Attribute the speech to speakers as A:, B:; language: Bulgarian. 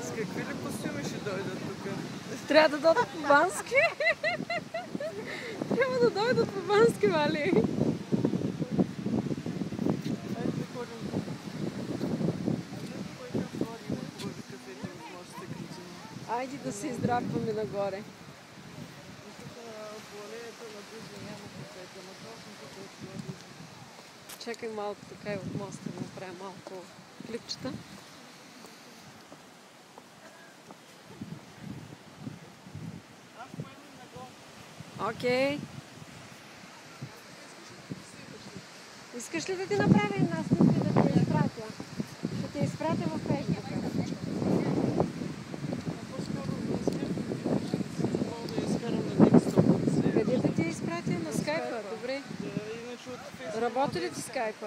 A: С какви ли костюми ще дойдат тук?
B: Трябва да дойдат по Бански. Трябва да дойдат по Бански, Вали. Айде да се издрапваме нагоре. Чакай малко така и от моста да направя малко клипчета. Окей. Искаш ли да ти направя една снимка да ти я изпратя? Ще ти я изпратя във Фейсбука. Къде да ти я изпратя? На скайпа, добре. Работи ли ти скайпа?